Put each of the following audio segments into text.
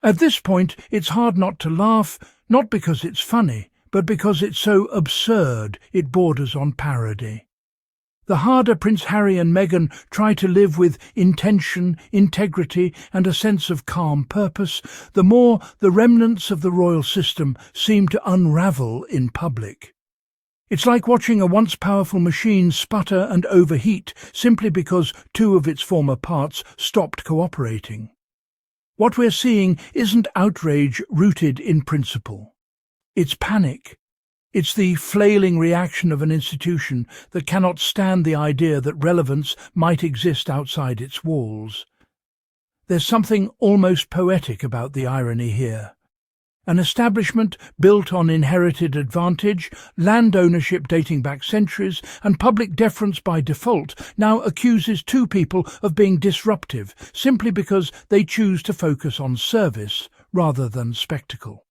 At this point, it's hard not to laugh, not because it's funny, but because it's so absurd it borders on parody. The harder Prince Harry and Meghan try to live with intention, integrity and a sense of calm purpose, the more the remnants of the royal system seem to unravel in public. It's like watching a once powerful machine sputter and overheat simply because two of its former parts stopped cooperating. What we're seeing isn't outrage rooted in principle. It's panic. It's the flailing reaction of an institution that cannot stand the idea that relevance might exist outside its walls. There's something almost poetic about the irony here. An establishment built on inherited advantage, land ownership dating back centuries, and public deference by default now accuses two people of being disruptive simply because they choose to focus on service rather than spectacle.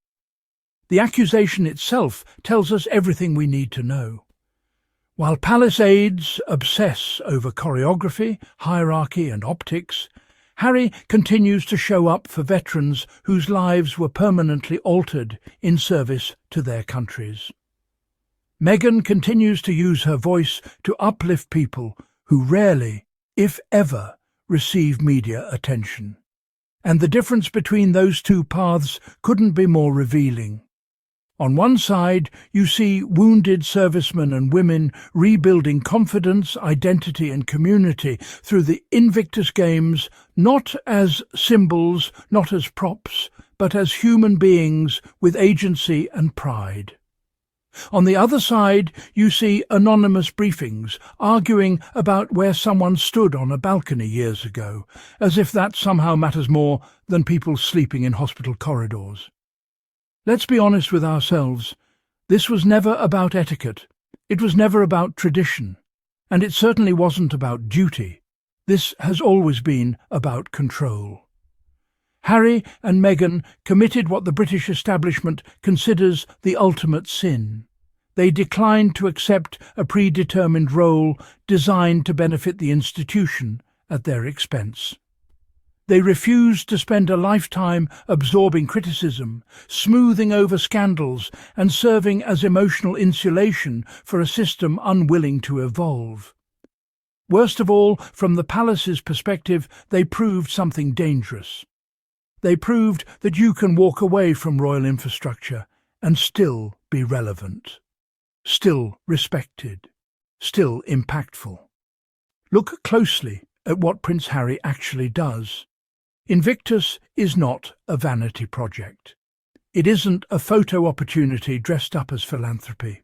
The accusation itself tells us everything we need to know. While palace aides obsess over choreography, hierarchy and optics, Harry continues to show up for veterans whose lives were permanently altered in service to their countries. Meghan continues to use her voice to uplift people who rarely, if ever, receive media attention. And the difference between those two paths couldn't be more revealing. On one side, you see wounded servicemen and women rebuilding confidence, identity and community through the Invictus Games, not as symbols, not as props, but as human beings with agency and pride. On the other side, you see anonymous briefings arguing about where someone stood on a balcony years ago, as if that somehow matters more than people sleeping in hospital corridors. Let's be honest with ourselves. This was never about etiquette. It was never about tradition. And it certainly wasn't about duty. This has always been about control. Harry and Meghan committed what the British establishment considers the ultimate sin. They declined to accept a predetermined role designed to benefit the institution at their expense. They refused to spend a lifetime absorbing criticism, smoothing over scandals, and serving as emotional insulation for a system unwilling to evolve. Worst of all, from the palace's perspective, they proved something dangerous. They proved that you can walk away from royal infrastructure and still be relevant, still respected, still impactful. Look closely at what Prince Harry actually does. Invictus is not a vanity project. It isn't a photo opportunity dressed up as philanthropy.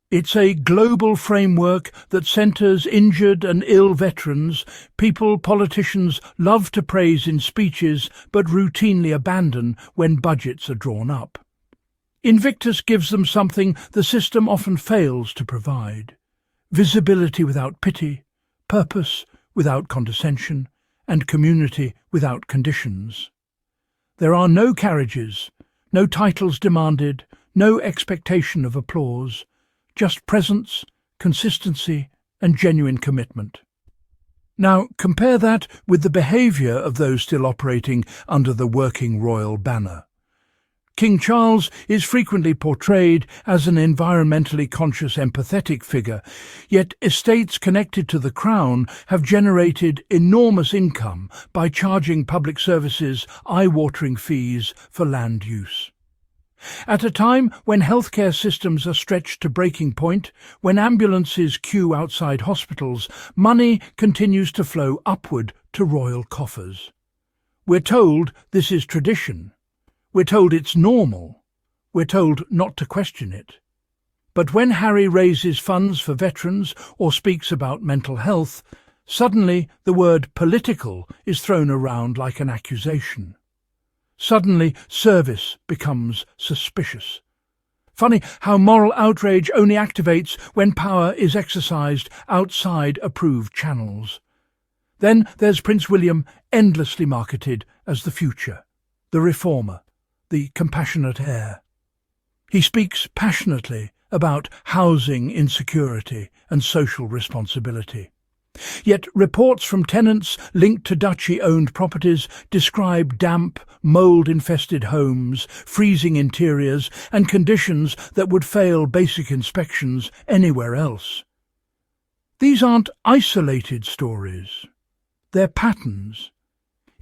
It's a global framework that centres injured and ill veterans, people politicians love to praise in speeches but routinely abandon when budgets are drawn up. Invictus gives them something the system often fails to provide: visibility without pity, purpose without condescension, and community without conditions. There are no carriages, no titles demanded, no expectation of applause, just presence, consistency, and genuine commitment. Now compare that with the behaviour of those still operating under the working royal banner. King Charles is frequently portrayed as an environmentally conscious, empathetic figure, yet estates connected to the crown have generated enormous income by charging public services eye-watering fees for land use. At a time when healthcare systems are stretched to breaking point, when ambulances queue outside hospitals, money continues to flow upward to royal coffers. We're told this is tradition. We're told it's normal. We're told not to question it. But when Harry raises funds for veterans or speaks about mental health, suddenly the word political is thrown around like an accusation. Suddenly service becomes suspicious. Funny how moral outrage only activates when power is exercised outside approved channels. Then there's Prince William, endlessly marketed as the future, the reformer, the compassionate heir. He speaks passionately about housing insecurity and social responsibility. Yet reports from tenants linked to duchy-owned properties describe damp, mould-infested homes, freezing interiors, and conditions that would fail basic inspections anywhere else. These aren't isolated stories. They're patterns.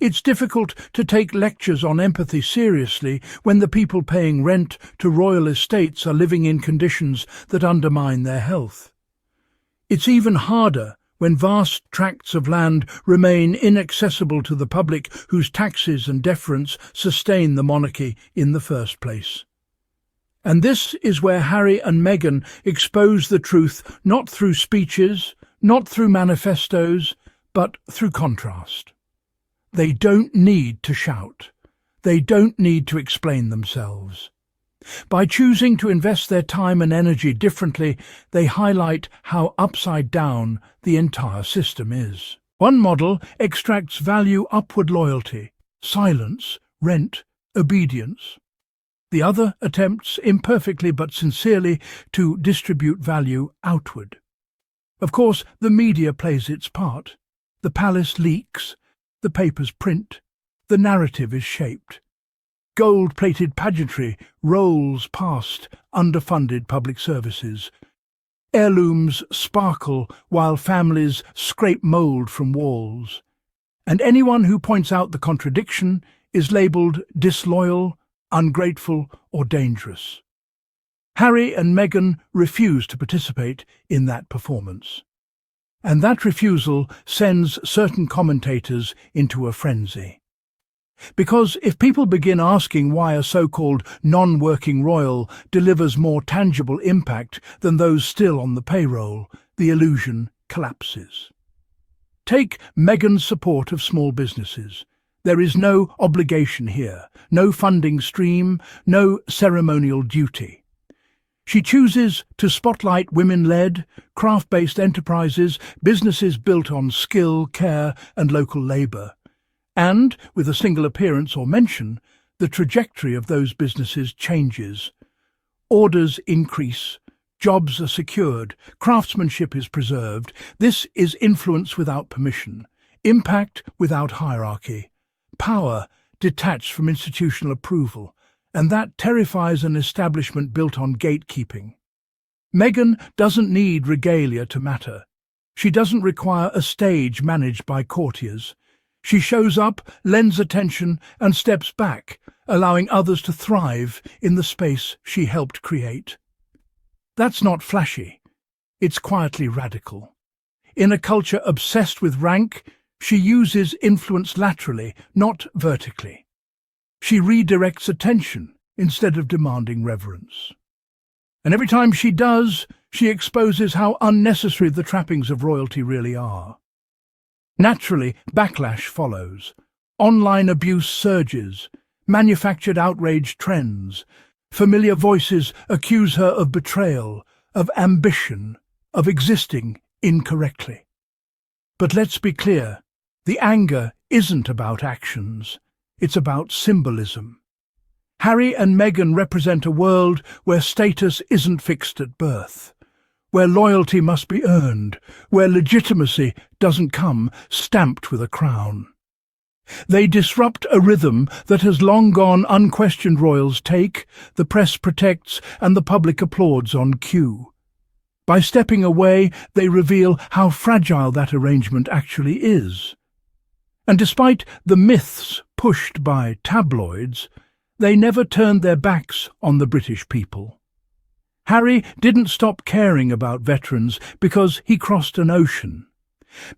It's difficult to take lectures on empathy seriously when the people paying rent to royal estates are living in conditions that undermine their health. It's even harder when vast tracts of land remain inaccessible to the public whose taxes and deference sustain the monarchy in the first place. And this is where Harry and Meghan expose the truth not through speeches, not through manifestos, but through contrast. They don't need to shout. They don't need to explain themselves. By choosing to invest their time and energy differently, they highlight how upside down the entire system is. One model extracts value upward: loyalty, silence, rent, obedience. The other attempts, imperfectly but sincerely, to distribute value outward. Of course, the media plays its part. The palace leaks, the papers print, the narrative is shaped. Gold-plated pageantry rolls past underfunded public services. Heirlooms sparkle while families scrape mould from walls. And anyone who points out the contradiction is labelled disloyal, ungrateful, or dangerous. Harry and Meghan refuse to participate in that performance. And that refusal sends certain commentators into a frenzy. Because if people begin asking why a so-called non-working royal delivers more tangible impact than those still on the payroll, the illusion collapses. Take Meghan's support of small businesses. There is no obligation here, no funding stream, no ceremonial duty. She chooses to spotlight women-led, craft-based enterprises, businesses built on skill, care, and local labour. And, with a single appearance or mention, the trajectory of those businesses changes. Orders increase, jobs are secured, craftsmanship is preserved. This is influence without permission, impact without hierarchy, power detached from institutional approval, and that terrifies an establishment built on gatekeeping. Meghan doesn't need regalia to matter. She doesn't require a stage managed by courtiers. She shows up, lends attention, and steps back, allowing others to thrive in the space she helped create. That's not flashy. It's quietly radical. In a culture obsessed with rank, she uses influence laterally, not vertically. She redirects attention instead of demanding reverence. And every time she does, she exposes how unnecessary the trappings of royalty really are. Naturally, backlash follows. Online abuse surges, manufactured outrage trends. Familiar voices accuse her of betrayal, of ambition, of existing incorrectly. But let's be clear, the anger isn't about actions, it's about symbolism. Harry and Meghan represent a world where status isn't fixed at birth, where loyalty must be earned, where legitimacy doesn't come stamped with a crown. They disrupt a rhythm that has long gone unquestioned. Royals take, the press protects, and the public applauds on cue. By stepping away, they reveal how fragile that arrangement actually is. And despite the myths pushed by tabloids, they never turned their backs on the British people. Harry didn't stop caring about veterans because he crossed an ocean.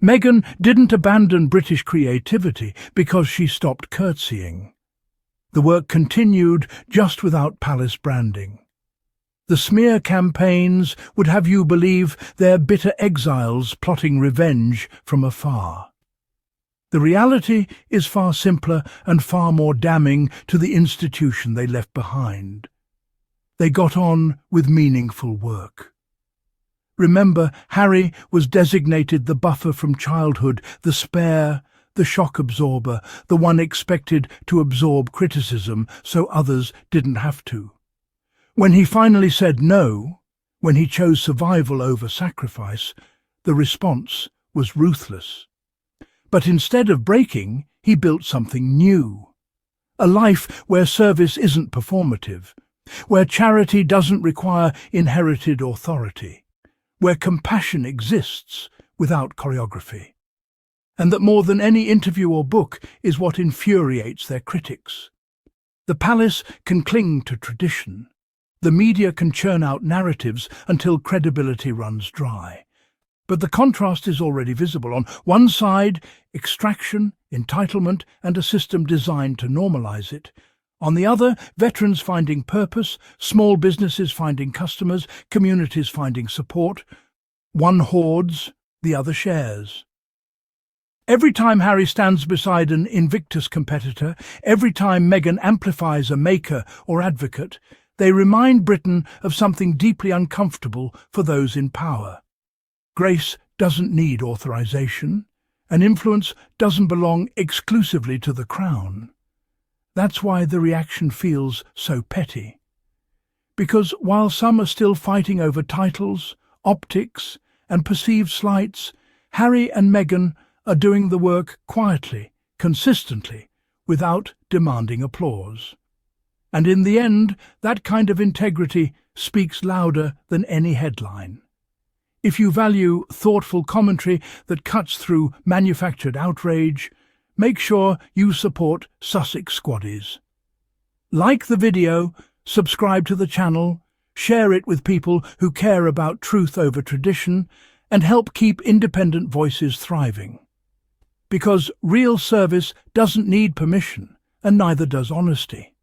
Meghan didn't abandon British creativity because she stopped curtsying. The work continued, just without palace branding. The smear campaigns would have you believe they're bitter exiles plotting revenge from afar. The reality is far simpler and far more damning to the institution they left behind. They got on with meaningful work. Remember, Harry was designated the buffer from childhood, the spare, the shock absorber, the one expected to absorb criticism so others didn't have to. When he finally said no, when he chose survival over sacrifice, the response was ruthless. But instead of breaking, he built something new. A life where service isn't performative, where charity doesn't require inherited authority, where compassion exists without choreography. And that more than any interview or book is what infuriates their critics. The palace can cling to tradition. The media can churn out narratives until credibility runs dry. But the contrast is already visible. On one side, extraction, entitlement, and a system designed to normalize it. On the other, veterans finding purpose, small businesses finding customers, communities finding support. One hoards, the other shares. Every time Harry stands beside an Invictus competitor, every time Meghan amplifies a maker or advocate, they remind Britain of something deeply uncomfortable for those in power. Grace doesn't need authorization, and influence doesn't belong exclusively to the crown. That's why the reaction feels so petty. Because while some are still fighting over titles, optics, and perceived slights, Harry and Meghan are doing the work quietly, consistently, without demanding applause. And in the end, that kind of integrity speaks louder than any headline. If you value thoughtful commentary that cuts through manufactured outrage, make sure you support Sussex Squaddies. Like the video, subscribe to the channel, share it with people who care about truth over tradition, and help keep independent voices thriving. Because real service doesn't need permission, and neither does honesty.